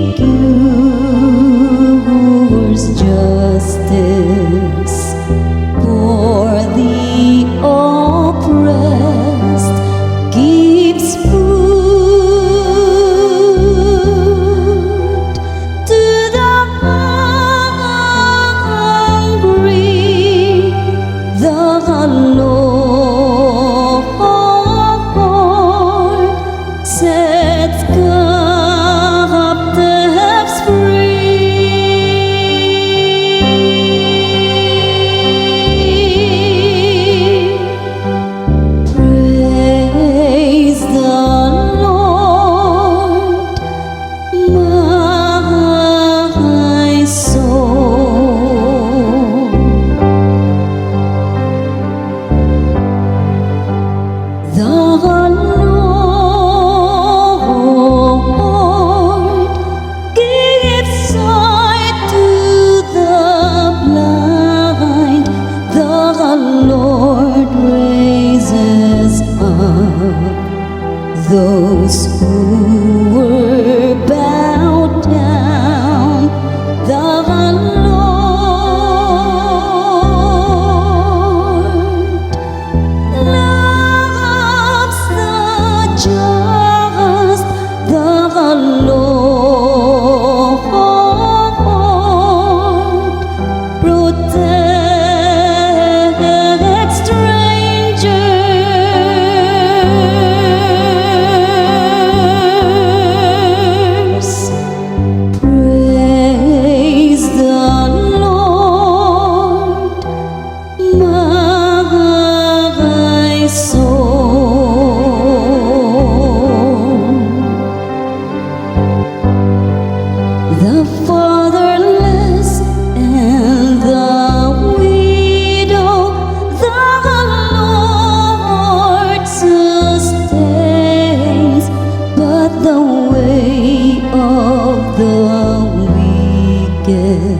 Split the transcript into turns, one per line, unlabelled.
secures justice for the oppressed, gives food to the hungry. The Lord sets captives free. Praise the Lord, my soul. The Lord gives sight to the blind. The Lord raises up those who were bowed down. The Lord loves the just. The Lord protects strangers. Praise the Lord, my soul. The fatherless and the widow, the Lord sustains, but the way of the wicked